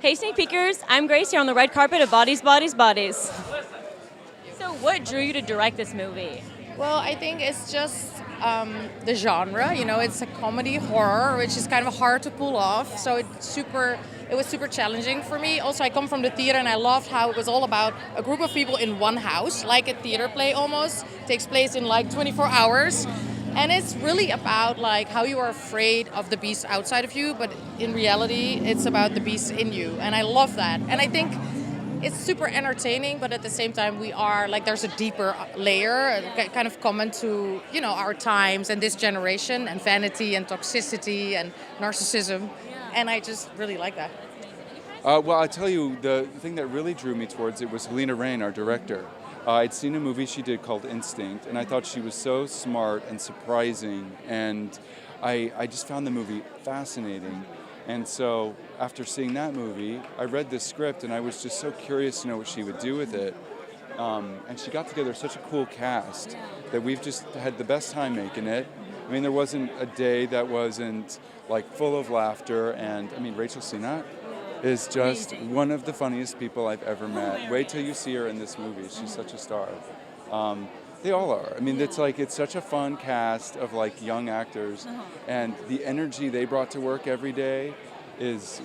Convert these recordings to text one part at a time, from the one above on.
Hey, sneak peekers. I'm Grace here on the red carpet of Bodies, Bodies, Bodies. So what drew you to direct this movie? Well, I think it's just the genre. You know, it's a comedy horror, which is kind of hard to pull off. So it was super challenging for me. Also, I come from the theater, and I loved how it was all about a group of people in one house, like a theater play almost. It takes place in like 24 hours. And it's really about like how you are afraid of the beast outside of you, but in reality, it's about the beast in you. And I love that. And I think it's super entertaining, but at the same time, we are like there's a deeper layer, kind of common to our times and this generation, and vanity and toxicity and narcissism. And I just really like that. Well, I'll tell you, the thing that really drew me towards it was Halina Reijn, our director. I'd seen a movie she did called Instinct, and I thought she was so smart and surprising, and I just found the movie fascinating. And so after seeing that movie, I read the script, and I was just so curious to know what she would do with it. And she got together such a cool cast that we've just had the best time making it. I mean, there wasn't a day that wasn't like full of laughter, and I mean, Rachel Sennott is just one of the funniest people I've ever met. Wait till you see her in this movie. She's such a star. They all are. I mean, it's such a fun cast of like young actors, and the energy they brought to work every day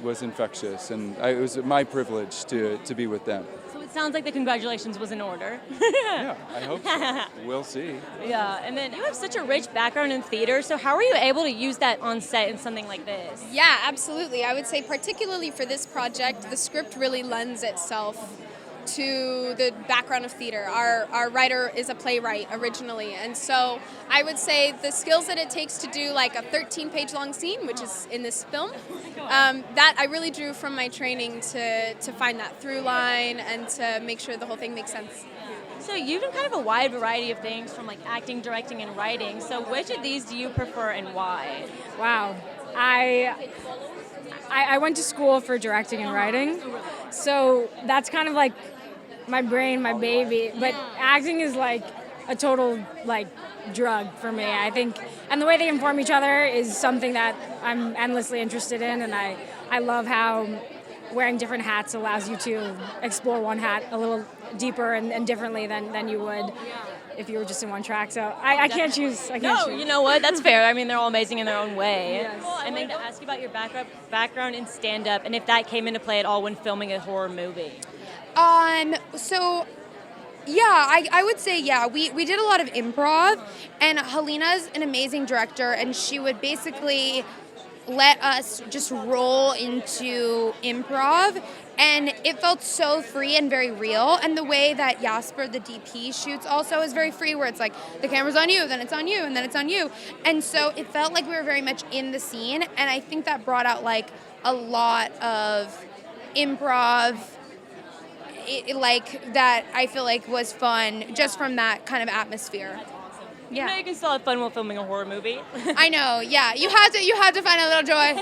was infectious, and it was my privilege to be with them. So it sounds like the congratulations was in order. Yeah, I hope so. We'll see. Yeah, and then you have such a rich background in theater, so how are you able to use that on set in something like this? Yeah, absolutely. I would say particularly for this project, the script really lends itself to the background of theater. Our writer is a playwright originally, and so I would say the skills that it takes to do like a 13-page long scene, which is in this film, that I really drew from my training to find that through line and to make sure the whole thing makes sense. So you've done kind of a wide variety of things from like acting, directing, and writing. So which of these do you prefer and why? Wow. I went to school for directing and writing, so that's kind of like my brain, my baby. But acting is like a total like drug for me, I think. And the way they inform each other is something that I'm endlessly interested in, and I love how wearing different hats allows you to explore one hat a little deeper and differently than you would if you were just in one track. So I can't choose. No, you know what? That's fair. I mean, they're all amazing in their own way. Yes. And then to ask you about your background in stand-up, and if that came into play at all when filming a horror movie. So yeah, I would say, we did a lot of improv, and Halina's an amazing director, and she would basically let us just roll into improv, and it felt so free and very real. And the way that Jasper, the DP, shoots also is very free, where it's like the camera's on you, then it's on you, and then it's on you. And so it felt like we were very much in the scene, and I think that brought out like a lot of improv like that I feel like was fun just from that kind of atmosphere. You know you can still have fun while filming a horror movie. I know, yeah. You have to find a little joy.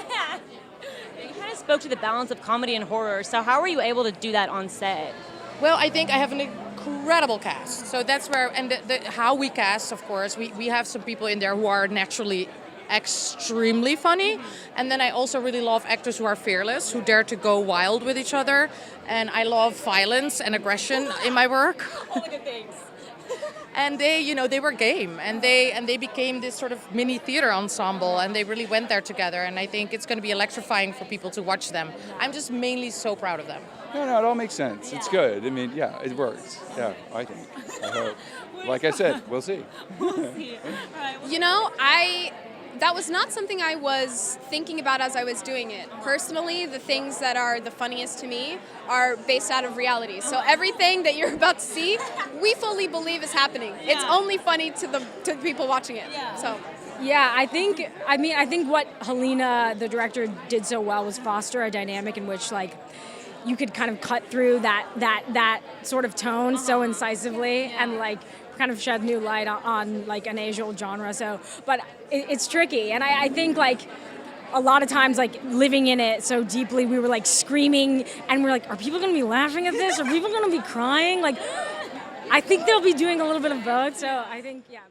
You kind of spoke to the balance of comedy and horror, so how were you able to do that on set? Well, I think I have an incredible cast. So that's where, and how we cast, of course, we have some people in there who are naturally extremely funny, and then I also really love actors who are fearless, who dare to go wild with each other, and I love violence and aggression in my work. All the good things. And they were game, and they became this sort of mini theater ensemble, and they really went there together, and I think it's going to be electrifying for people to watch them. I'm just mainly so proud of them. No, it all makes sense. It's good. I mean, yeah, it works. Yeah, I think. I hope. Like I said, we'll see. We'll see. All right, That was not something I was thinking about as I was doing it. Personally, the things that are the funniest to me are based out of reality. So everything that you're about to see, we fully believe is happening. Yeah. It's only funny to the people watching it. Yeah. So. Yeah, I think what Halina, the director, did so well was foster a dynamic in which like you could kind of cut through that sort of tone so incisively and like kind of shed new light on like an age-old genre. So, but it's tricky, and I think like a lot of times like living in it so deeply, we were like screaming, and we're like, are people going to be laughing at this? Are people going to be crying? Like, I think they'll be doing a little bit of both. So I think, yeah.